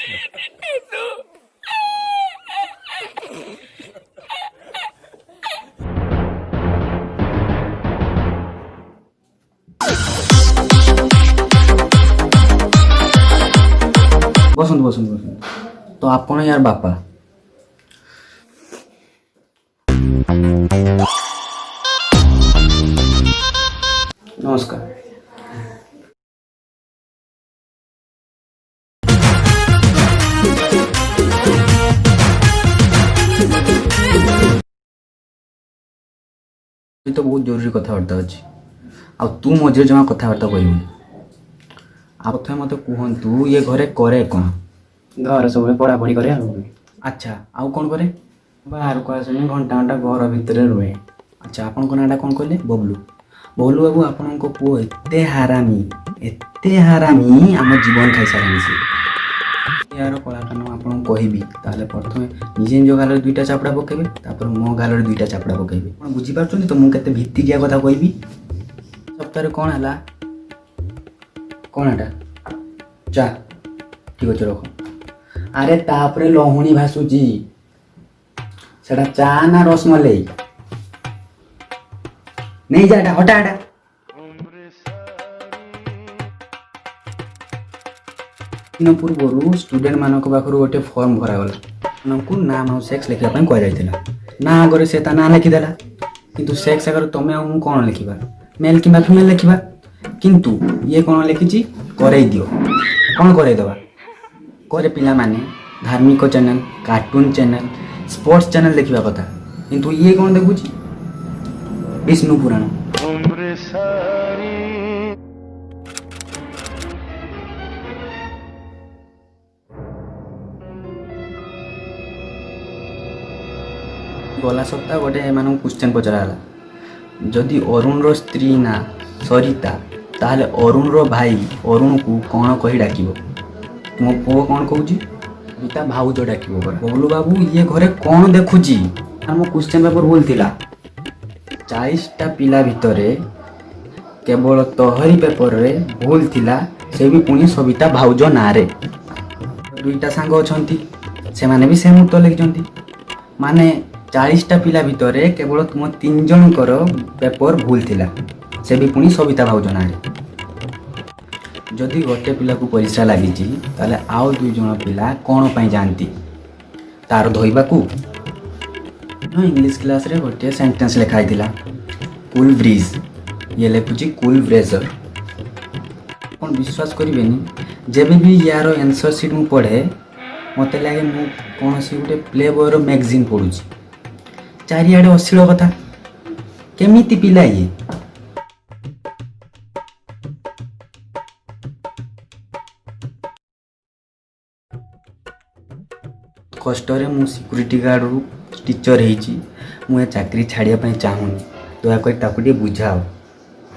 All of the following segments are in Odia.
ବସନ୍ତୁ ବସନ୍ତୁ ବସନ୍ତୁ। ତ ଆପଣ ୟାର ବାପା? ନମସ୍କାର। ତ ବହୁତ ଜରୁରୀ କଥାବାର୍ତ୍ତା ଅଛି, ଆଉ ତୁ ମଝିରେ ଜମା କଥାବାର୍ତ୍ତା କରିବୁନି। ଆଉ ପ୍ରଥମେ ମୋତେ କୁହନ୍ତୁ, ଇଏ ଘରେ କରେ କ'ଣ? ଘରେ ସବୁବେଳେ ପଢ଼ାପଢ଼ି କରେ ଆଉ। ଆଚ୍ଛା, ଆଉ କ'ଣ କରେ? ବାହାରକୁ ଆସେନି, ଘଣ୍ଟା ଘଣ୍ଟା ଘର ଭିତରେ ରୁହେ। ଆଚ୍ଛା, ଆପଣଙ୍କ ନାଁଟା କ'ଣ କହିଲେ? ବବଲୁ। ବବଲୁ ବାବୁ, ଆପଣଙ୍କ ପୁଅ ଏତେ ହାରାମି ଆମ ଜୀବନ ଖାଇସାରିଲାଣି ସେ। ଏହାର କଳାକାନ ଆପଣଙ୍କୁ କହିବି, ତାହେଲେ ପ୍ରଥମେ ନିଜେ ନିଜ ଗାଲରେ ଦୁଇଟା ଚାପଡ଼ା ପକାଇବେ, ତାପରେ ମୋ ଗାଲରେ ଦୁଇଟା ଚାପଡ଼ା ପକାଇବେ। ଆପଣ ବୁଝିପାରୁଛନ୍ତି ତ ମୁଁ କେତେ ଭିତ୍ତିକିଆ କଥା କହିବି? ସପ୍ତାହରେ କ'ଣ ହେଲା? କ'ଣ ଏଟା? ଚା। ଠିକ୍ ଅଛି, ରଖ। ଆରେ ତାପରେ ଲହୁଣୀ ଭାସୁଛି, ସେଟା ଚା ନା ରସମଲେଇ? ନେଇଯା ଏଟା, ହଟା ଏଟା। ଦିନ ପୂର୍ବରୁ ଷ୍ଟୁଡେଣ୍ଟମାନଙ୍କ ପାଖରୁ ଗୋଟେ ଫର୍ମ ଭରାଗଲା। ସେମାନଙ୍କୁ ନାମ ଆଉ ସେକ୍ସ ଲେଖିବା ପାଇଁ କୁହାଯାଇଥିଲା। ନା ଆଗରେ ସେ ତା ନାଁ ଲେଖିଦେଲା, କିନ୍ତୁ ସେକ୍ସ ଆଗରେ ତମେ ଆଉ ମୁଁ କ'ଣ ଲେଖିବା? ମେଲ୍ କିମ୍ବା ଫିମେଲ୍ ଲେଖିବା। କିନ୍ତୁ ଇଏ କ'ଣ ଲେଖିଛି? କରେଇ ଦିଅ। କ'ଣ କରେଇଦେବା? କରେ ପିଲାମାନେ ଧାର୍ମିକ channel, cartoon channel, sports channel ଦେଖିବା କଥା, କିନ୍ତୁ ଇଏ କ'ଣ ଦେଖୁଛି? ବିଷ୍ଣୁ ପୁରାଣ। ଗଲା ସପ୍ତାହ ଗୋଟେ ଏମାନଙ୍କୁ କ୍ୱେଶ୍ଚନ୍ ପଚରା ହେଲା, ଯଦି ଅରୁଣର ସ୍ତ୍ରୀ ନାଁ ସରିତା, ତାହେଲେ ଅରୁଣର ଭାଇ ଅରୁଣକୁ କ'ଣ କହି ଡାକିବ? ମୋ ପୁଅ କ'ଣ କହୁଛି? ତା ଭାଉଜ ଡାକିବ। ବବଲୁ ବାବୁ, ଇଏ ଘରେ କ'ଣ ଦେଖୁଛି? ଆମ କ୍ୱେଶ୍ଚନ୍ ପେପର୍ ଭୁଲ ଥିଲା। 40ଟା ପିଲା ଭିତରେ କେବଳ ତହରି ପେପରରେ ଭୁଲ ଥିଲା, ସେ ବି ପୁଣି ସବିତା ଭାଉଜ ନାଁରେ। 2ଟା ସାଙ୍ଗ ଅଛନ୍ତି, ସେମାନେ ବି ସେମ୍ ଉତ୍ତର ଲେଖିଛନ୍ତି। ମାନେ 40ଟା ପିଲା ଭିତରେ କେବଳ ତୁମ 3 ଜଣଙ୍କର ପେପର ଭୁଲ ଥିଲା, ସେ ବି ପୁଣି ସବିତା ଭାଉଜ ନାଁରେ। ଯଦି ଗୋଟେ ପିଲାକୁ ପରିସ୍ରା ଲାଗିଛି, ତାହେଲେ ଆଉ 2 ଜଣ ପିଲା କ'ଣ ପାଇଁ ଯାଆନ୍ତି? ତାର ଧୋଇବାକୁ। ଇଂଲିଶ କ୍ଲାସ୍ରେ ଗୋଟିଏ ସେଣ୍ଟେନ୍ସ ଲେଖା ହେଇଥିଲା, କୁଲ୍ ବ୍ରିଜ୍, ଇଏ ଲେଖୁଛି କୁଲ୍ ବ୍ରେଜର୍। ଆପଣ ବିଶ୍ୱାସ କରିବେନି, ଯେବେ ବି ୟାର ଆନ୍ସର୍ ସିଟ୍ ମୁଁ ପଢ଼େ, ମୋତେ ଲାଗେ ମୁଁ କୌଣସି ଗୋଟେ ପ୍ଲେ ବୟର ମ୍ୟାଗାଜିନ୍ ପଢ଼ୁଛି। ଚାରିଆଡ଼େ ଅଶ୍ଳୀଳ କଥା। କେମିତି ପିଲା ଇଏ? କଷ୍ଟରେ ମୁଁ ସିକ୍ୟୁରିଟି ଗାର୍ଡ଼ରୁ ଟିଚର୍ ହେଇଛି, ମୁଁ ଏ ଚାକିରି ଛାଡ଼ିବା ପାଇଁ ଚାହୁଁନି, ଦୟାକରି ତାକୁ ଟିକେ ବୁଝାଅ।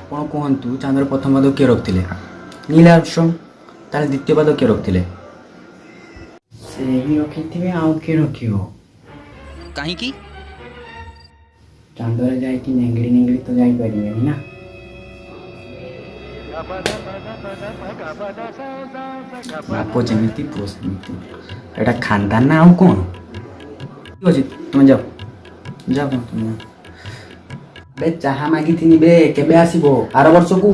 ଆପଣ କୁହନ୍ତୁ, ଚାନ୍ଦର ପ୍ରଥମ ପାଦ କିଏ ରଖିଥିଲେ? ନୀଲ ଆର୍ମଷ୍ଟ୍ରଙ୍ଗ। ତାହେଲେ ଦ୍ୱିତୀୟ ପାଦ କିଏ ରଖିଥିଲେ? ସେ ବି ରଖିଥିବେ, ଆଉ କିଏ ରଖିବ? କାହିଁକି? ଚାନ୍ଦରେ ଯାଇକି ନେଙ୍ଗିଡ଼ି ନେଙ୍ଗିଡ଼ି ତ ଯାଇପାରିବେନି ନା। ବାପ ଯେମିତି ପୁଅ ସେମିତି, ଏଇଟା ଖାନଦାନ ନା ଆଉ କ'ଣ? ଠିକ୍ ଅଛି, ତୁମେ ଯାଅ ତୁମେ। ବେ ଚାହା ମାଗିଥିନି ବେ, କେବେ ଆସିବ? ଆର ବର୍ଷକୁ।